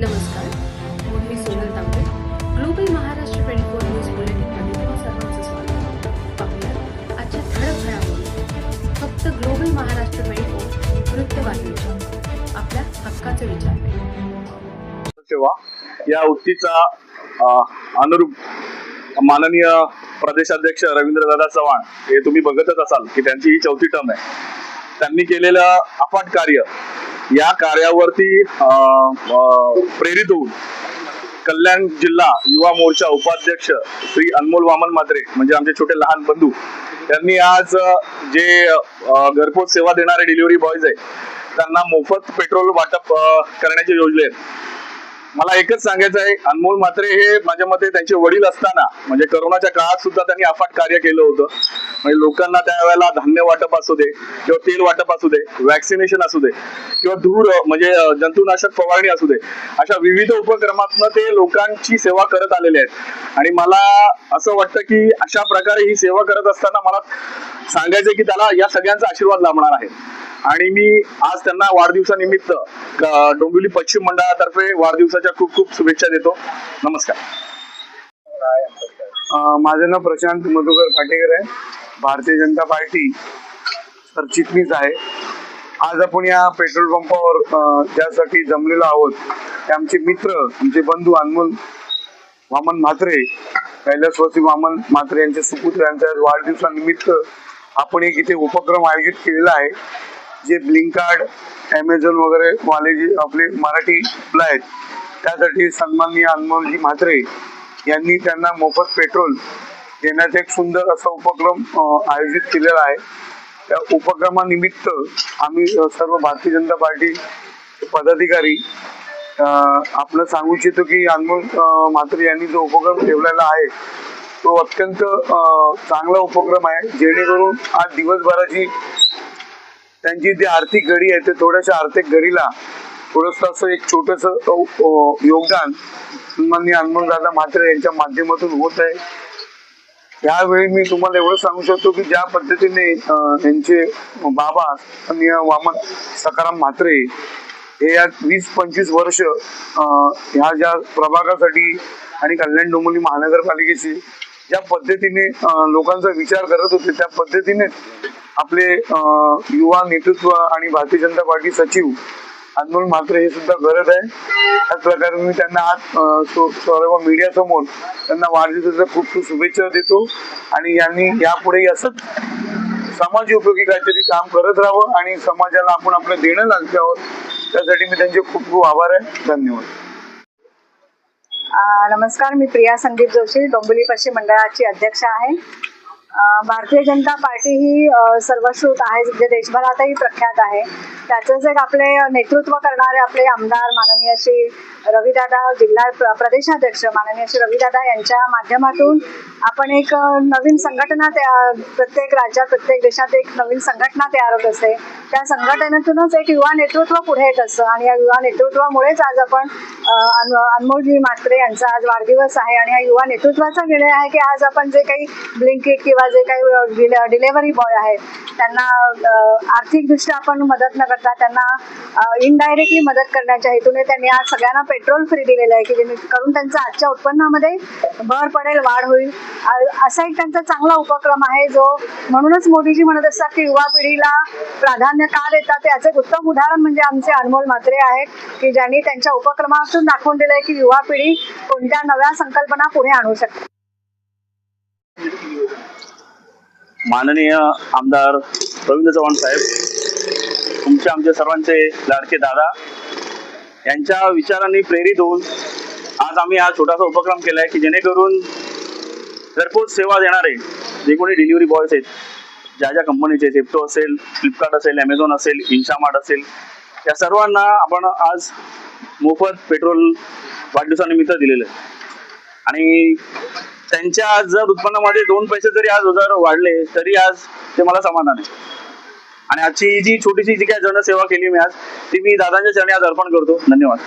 नमस्कार, मी सोनल तांबे. Global Maharashtra 24 news बुलेटिनमध्ये तुम्हा सर्वांचं स्वागत. पाहूया आजच्या ठळक घडामोडी. फक्त ग्लोबल महाराष्ट्र 24 वृत्तवाहिनीच्या आपल्या हक्काचे विचार. सेवा या उक्तीचा अनुरूप माननीय प्रदेशाध्यक्ष रवींद्रदादा चव्हाण हे तुम्ही बघतच असाल की त्यांची ही 4थी टर्म आहे. त्यांनी केलेलं अफाट कार्य, या कार्यावरती प्रेरित होऊन कल्याण जिल्हा युवा मोर्चा उपाध्यक्ष श्री अनमोल वामन म्हात्रे म्हणजे आमचे छोटे लहान बंधू यांनी आज जे घरपोच सेवा देणारे डिलिव्हरी बॉयज आहे त्यांना मोफत पेट्रोल वाटप करण्याचे योजले आहेत. मला एकच सांगायचं आहे, अनमोल म्हात्रे हे माझ्या मते त्यांचे वडील असताना म्हणजे करोनाच्या काळात सुद्धा त्यांनी अफाट कार्य केलं होतं. म्हणजे लोकांना त्यावेळेला धान्य वाटप असू दे किंवा तेल वाटप असू दे, वॅक्सिनेशन असू दे किंवा धूर म्हणजे जंतुनाशक फवारणी असू दे, अशा विविध उपक्रमातून ते लोकांची सेवा करत आलेले आहेत. आणि मला असं वाटतं की अशा प्रकारे ही सेवा करत असताना मला सांगायचं की त्याला या सगळ्यांचा आशीर्वाद लाभणार आहे. आणि मी आज त्यांना वाढदिवसानिमित्त डोंबिवली पश्चिम मंडळातर्फे वाढदिवसाच्या खूप खूप शुभेच्छा देतो. नमस्कार. माझं नाव प्रशांत मधुकर पाटेकर आहे. भारतीय जनता पार्टी सरचिटणीस आहे. आज आपण या पेट्रोल पंपावर ज्यासाठी जमलेलो आहोत ते आमचे मित्र, आमचे बंधू अनमोल वामन म्हात्रे, कैलासवासी वामन म्हात्रे यांचे सुपुत्र यांच्या वाढदिवसानिमित्त आपण एक इथे उपक्रम आयोजित केलेला आहे. जे ब्लिंकार्ड, ॲमेझॉन वगैरे वाले जे आपले मराठी आहेत त्यासाठी सन्माननीय अनमोलजी म्हात्रे यांनी त्यांना मोफत पेट्रोल देण्याचा एक सुंदर असा उपक्रम आयोजित केलेला आहे. त्या उपक्रमानिमित्त आम्ही सर्व भारतीय जनता पार्टी पदाधिकारी आपलं सांगू इच्छितो की अनमोल म्हात्रे यांनी जो उपक्रम ठेवलेला आहे तो अत्यंत चांगला उपक्रम आहे. जेणेकरून आज दिवसभराची त्यांची जी आर्थिक घडी आहे ते थोड्याशा आर्थिक घडीला थोडंसं असं एक छोटंसं योगदान सन्माननीय अनमोलदादा म्हात्रे यांच्या माध्यमातून होत आहे. यावेळी मी तुम्हाला एवढं सांगू शकतो की ज्या पद्धतीने त्यांचे बाबा सन्माननीय वामन सखाराम म्हात्रे हे या 20-25 वर्ष ह्या ज्या प्रभागासाठी आणि कल्याण डोंबिवली महानगरपालिकेची ज्या पद्धतीने लोकांचा विचार करत होते त्या पद्धतीने आपले युवा नेतृत्व आणि भारतीय जनता पार्टी सचिव अनमोल म्हात्रे हे सुद्धा करत आहे. त्याच प्रकारे मी त्यांना आज सर्व मीडिया समोर त्यांना वाढदिवसाच्या खूप खूप शुभेच्छा देतो. आणि यांनी यापुढे असंच समाज उपयोगी काहीतरी काम करत राहावं आणि समाजाला आपण आपलं देणं लागतं. त्यासाठी मी त्यांचे खूप खूप आभार आहे. धन्यवाद. नमस्कार, मी प्रिया संदीप जोशी, डोंबिवली पश्चिम मंडळाची अध्यक्ष आहे. भारतीय जनता पार्टी ही सर्वश्रुत आहे, जे देशभरातही प्रख्यात आहे. त्याचंच एक आपले नेतृत्व करणारे आपले आमदार माननीय श्री रविदादा, जिल्हा प्रदेशाध्यक्ष माननीय श्री रविदादा यांच्या माध्यमातून आपण एक नवीन संघटना प्रत्येक राज्यात, प्रत्येक देशात एक नवीन संघटना तयार होत असते. त्या संघटनेतूनच एक युवा नेतृत्व पुढे येत असतं आणि या युवा नेतृत्वामुळेच आज आपण अनमोलजी म्हात्रे यांचा आज वाढदिवस आहे. आणि या युवा नेतृत्वाचा निर्णय आहे की आज आपण जे काही ब्लिंकिट किंवा जे काही डिलेव्हरी बॉय आहेत त्यांना आर्थिकदृष्ट्या आपण मदत न करता त्यांना इनडायरेक्टली मदत करण्याच्या हेतूने त्यांनी आज सगळ्यांना पेट्रोल फ्री दिलेलं आहे की जेणेकरून त्यांच्या आजच्या उत्पन्नामध्ये भर पडेल, वाढ होईल. असा एक त्यांचा चांगला उपक्रम आहे जो म्हणूनच मोदीजी म्हणत असतात की युवा पिढीला प्राधान्य का देतात. याचे एक उत्तम उदाहरण म्हणजे आमचे अनमोल म्हात्रे आहेत की ज्यांनी त्यांच्या उपक्रमातून दाखवून दिलंय की युवा पिढी कोणत्या नव्या संकल्पना पुढे आणू शकते. माननीय आमदार रवींद्र चव्हाण साहेब, तुमच्या आमच्या सर्वांचे लाडके दादा यांच्या विचारांनी प्रेरित होऊन आज आम्ही हा छोटासा उपक्रम केला आहे की जेणेकरून घरपोच सेवा देणारे जे कोणी डिलिव्हरी बॉयज आहेत, ज्या ज्या कंपनीचे, झेप्टो असेल, फ्लिपकार्ट असेल, ॲमेझॉन असेल, इन्स्टामार्ट असेल, या सर्वांना आपण आज मोफत पेट्रोल वाढदिवसानिमित्त दिलेलं आहे. आणि त्यांच्या जर उत्पन्नामध्ये 2 पैसे जरी आज जर वाढले तरी आज ते मला समाधान आहे. आणि आजची जी छोटीशी जी काय जनसेवा केली मी आज ती मी दादांच्या चरणी आज अर्पण करतो. धन्यवाद.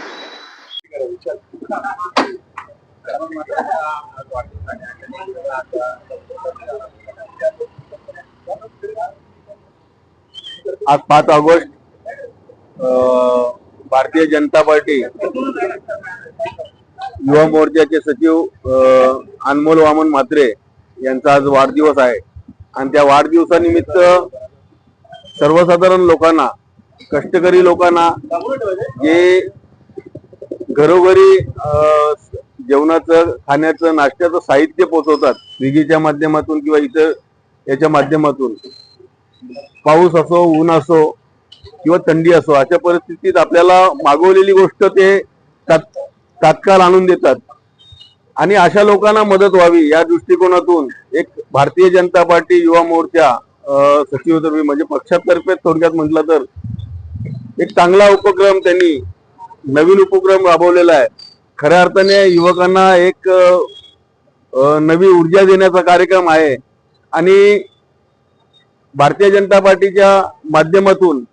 आज 5 ऑगस्ट भारतीय जनता पार्टी युवा मोर्चाचे सचिव अनमोल वामन म्हात्रे यांचा आज वाढदिवस आहे आणि त्या वाढदिवसानिमित्त सर्वसाधारण लोकांना, कष्टकरी लोकांना जे घरोघरी जेवणाचं, खाण्याचं, नाश्त्याचं साहित्य पोहोचवतात स्विगीच्या माध्यमातून किंवा इतर याच्या माध्यमातून, पाऊस असो, ऊन असो किंवा थंडी असो, अशा परिस्थितीत आपल्याला मागवलेली गोष्ट ते तात्काळ आणून देतात आणि अशा लोकांना मदत व्हावी या दृष्टिकोनातून एक भारतीय जनता पार्टी युवा मोर्चा सचिवतर्फे म्हणजे पक्षातर्फे थोडक्यात म्हटलं तर एक चांगला उपक्रम, त्यांनी नवीन उपक्रम राबवलेला आहे. खऱ्या अर्थाने युवकांना एक नवी ऊर्जा देण्याचा कार्यक्रम आहे आणि भारतीय जनता पार्टीच्या माध्यमातून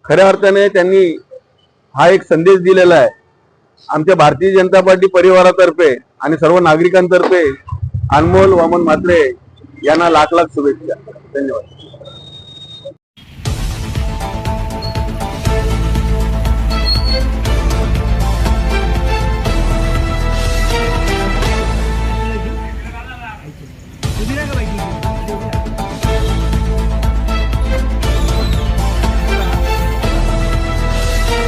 खऱ्या अर्थाने त्यांनी हा एक संदेश दिलेला आहे. आमच्या भारतीय जनता पार्टी परिवारातर्फे आणि सर्व नागरिकांतर्फे अनमोल वामन म्हात्रे यांना लाख लाख शुभेच्छा. धन्यवाद. तुम्ही नाही का माहिती